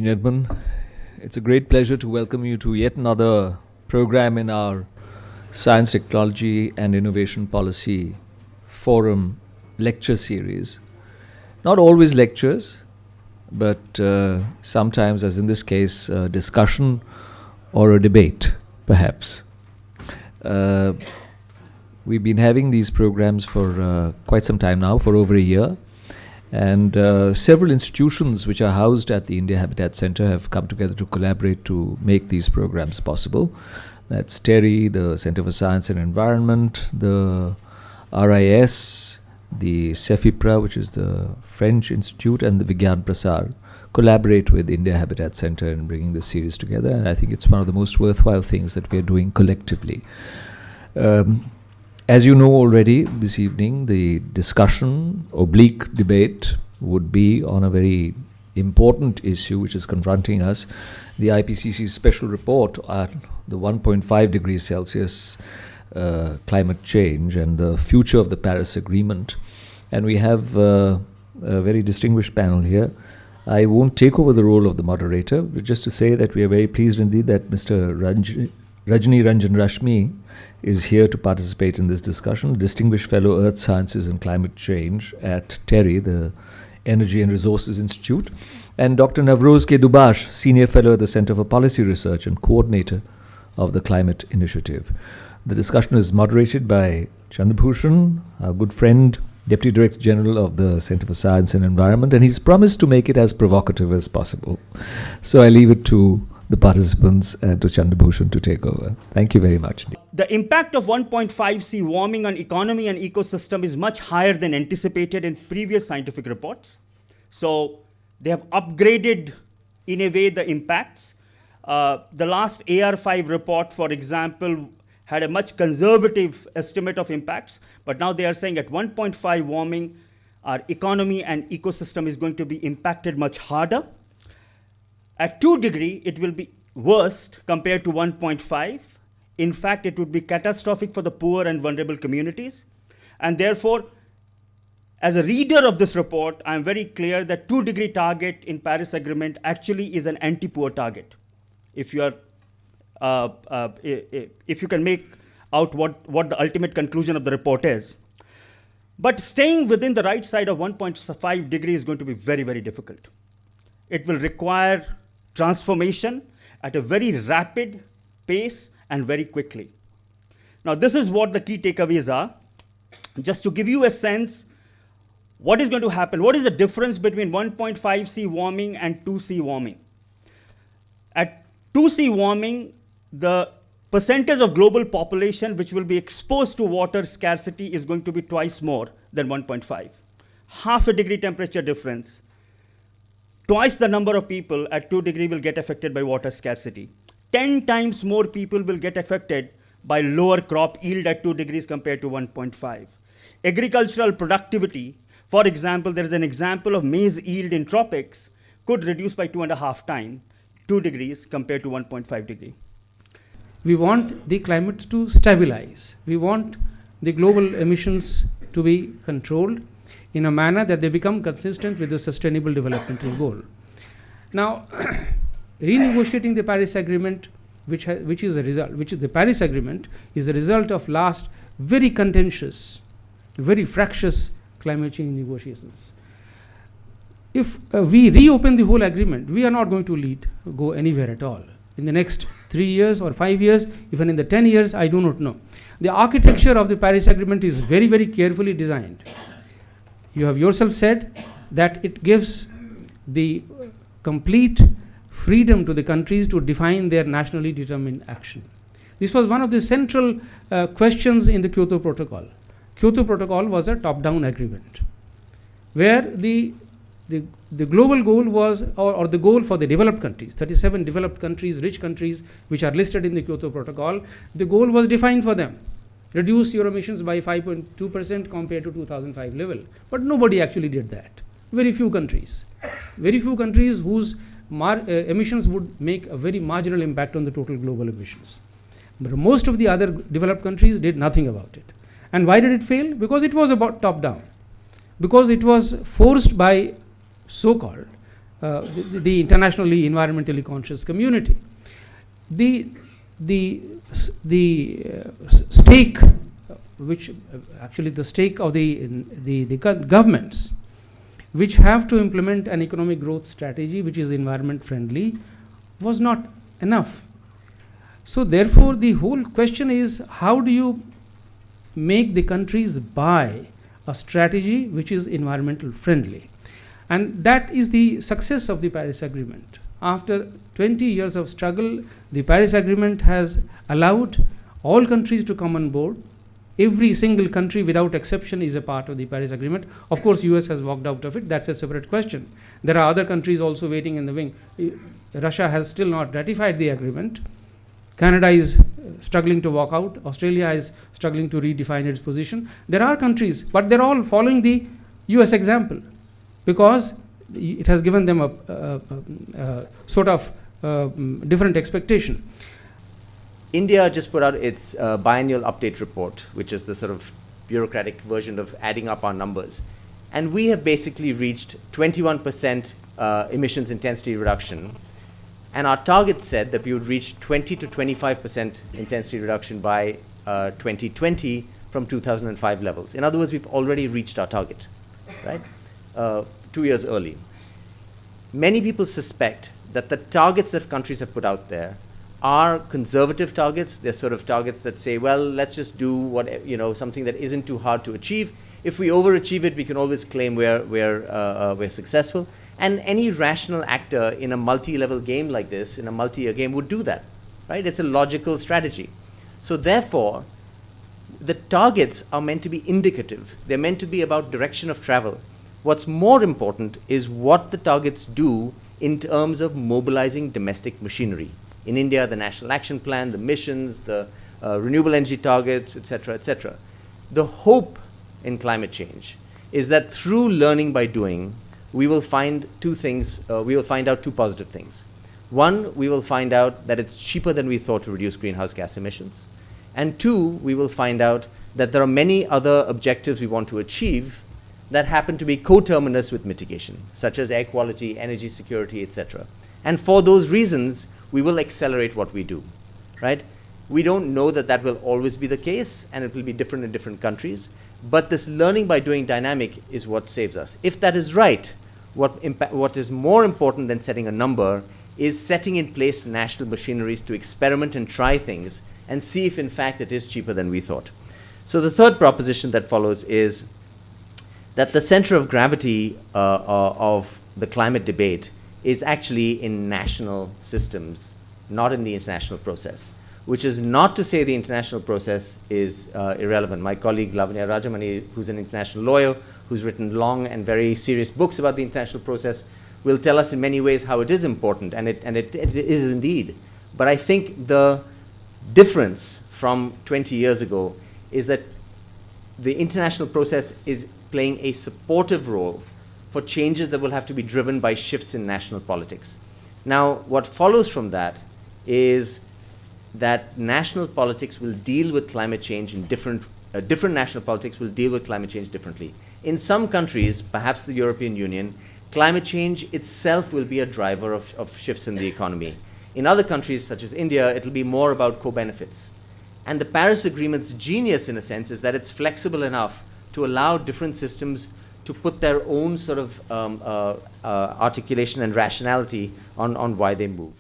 and gentlemen, it's a great pleasure to welcome you to yet another program in our Science, Technology and Innovation Policy Forum lecture series. Not always lectures, but sometimes, as in this case, a discussion or a debate, perhaps. We've been having these programs for quite some time now, for over a year. And several institutions which are housed at the India Habitat Center have come together to collaborate to make these programs possible. That's TERI, the Center for Science and Environment, the RIS, the CEFIPRA, which is the French Institute, and the Vigyan Prasar collaborate with India Habitat Center in bringing this series together. And I think it's one of the most worthwhile things that we are doing collectively. As you know already, this evening, the discussion, oblique debate, would be on a very important issue which is confronting us, the IPCC's special report on the 1.5 degrees Celsius climate change and the future of the Paris Agreement. And we have a very distinguished panel here. I won't take over the role of the moderator, but just to say that we are very pleased indeed that Mr. Rajni Ranjan Rashmi is here to participate in this discussion, Distinguished Fellow Earth Sciences and Climate Change at TERI, the Energy and Resources Institute, and Dr. Navroz K. Dubash, Senior Fellow at the Center for Policy Research and Coordinator of the Climate Initiative. The discussion is moderated by Chandabhushan, our good friend, Deputy Director General of the Center for Science and Environment, and he's promised to make it as provocative as possible. So I leave it to the participants and to Chandabhushan to take over. Thank you very much. The impact of 1.5 C warming on economy and ecosystem is much higher than anticipated in previous scientific reports. So they have upgraded, in a way, the impacts. The last AR5 report, for example, had a much conservative estimate of impacts, but now they are saying at 1.5 warming, our economy and ecosystem is going to be impacted much harder. At 2 degrees, it will be worst compared to 1.5. In fact, it would be catastrophic for the poor and vulnerable communities. And therefore, as a reader of this report, I'm very clear that 2 degree target in Paris Agreement actually is an anti-poor target. If you are, if you can make out what the ultimate conclusion of the report is. But staying within the right side of 1.5 degrees is going to be very, very difficult. It will require transformation at a very rapid pace and very quickly. Now, this is what the key takeaways are. Just to give you a sense, what is going to happen? What is the difference between 1.5 C warming and 2 C warming? At 2 C warming, the percentage of global population which will be exposed to water scarcity is going to be twice more than 1.5. Half a degree temperature difference. Twice the number of people at 2 degrees will get affected by water scarcity. 10 times more people will get affected by lower crop yield at 2 degrees compared to 1.5. Agricultural productivity, for example, there is an example of maize yield in tropics could reduce by 2.5 times, 2 degrees compared to 1.5 degree. We want the climate to stabilize. We want the global emissions to be controlled in a manner that they become consistent with the sustainable developmental goal. Now, renegotiating the Paris Agreement, which is a result, the Paris Agreement is a result of last very contentious, very fractious climate change negotiations. If we reopen the whole agreement, we are not going to go anywhere at all. In the next 3 years or 5 years, even in the 10 years, I do not know. The architecture of the Paris Agreement is very, very carefully designed. You have yourself said that it gives the complete freedom to the countries to define their nationally determined action. This was one of the central questions in the Kyoto Protocol. Kyoto Protocol was a top-down agreement, where the global goal was, or the goal for the developed countries, 37 developed countries, rich countries, which are listed in the Kyoto Protocol, the goal was defined for them. Reduce your emissions by 5.2% compared to 2005 level. But nobody actually did that. Very few countries. Very few countries whose emissions would make a very marginal impact on the total global emissions. But most of the other developed countries did nothing about it. And why did it fail? Because it was about top-down. Because it was forced by so-called the internationally environmentally conscious community. The stake, which actually the stake of the governments, which have to implement an economic growth strategy which is environment friendly, was not enough. So therefore, the whole question is, how do you make the countries buy a strategy which is environmental friendly? And that is the success of the Paris Agreement. After 20 years of struggle, the Paris Agreement has allowed all countries to come on board. Every single country without exception is a part of the Paris Agreement. Of course, US has walked out of it. That's a separate question. There are other countries also waiting in the wing. Russia has still not ratified the agreement. Canada is struggling to walk out. Australia is struggling to redefine its position. There are countries, but they're all following the US example because it has given them a sort of different expectation. India just put out its biennial update report, which is the sort of bureaucratic version of adding up our numbers. And we have basically reached 21% emissions intensity reduction. And our target said that we would reach 20 to 25% intensity reduction by 2020 from 2005 levels. In other words, we've already reached our target, right? 2 years early. Many people suspect that the targets that countries have put out there are conservative targets. They're sort of targets that say, well, let's just do what, something that isn't too hard to achieve. If we overachieve it, we can always claim we're successful. And any rational actor in a multi-level game like this, in a multi-year game, would do that, right? It's a logical strategy. So therefore, the targets are meant to be indicative. They're meant to be about direction of travel. What's more important is what the targets do in terms of mobilizing domestic machinery. In India, the National Action Plan, the missions, the renewable energy targets, et cetera, et cetera. The hope in climate change is that through learning by doing, we will find two things, we will find out two positive things. One, we will find out that it's cheaper than we thought to reduce greenhouse gas emissions. And two, we will find out that there are many other objectives we want to achieve that happen to be coterminous with mitigation, such as air quality, energy security, et cetera. And for those reasons, we will accelerate what we do, right? We don't know that that will always be the case, and it will be different in different countries. But this learning by doing dynamic is what saves us. If that is right, what is more important than setting a number is setting in place national machineries to experiment and try things and see if in fact it is cheaper than we thought. So the third proposition that follows is that the center of gravity of the climate debate is actually in national systems, not in the international process, which is not to say the international process is irrelevant. My colleague Lavanya Rajamani, who's an international lawyer, who's written long and very serious books about the international process, will tell us in many ways how it is important, and it is indeed. But I think the difference from 20 years ago is that the international process is playing a supportive role for changes that will have to be driven by shifts in national politics. Now, what follows from that is that national politics will deal with climate change in different national politics will deal with climate change differently. In some countries, perhaps the European Union, climate change itself will be a driver of shifts in the economy. In other countries, such as India, it'll be more about co-benefits. And the Paris Agreement's genius, in a sense, is that it's flexible enough to allow different systems to put their own sort of articulation and rationality on why they move.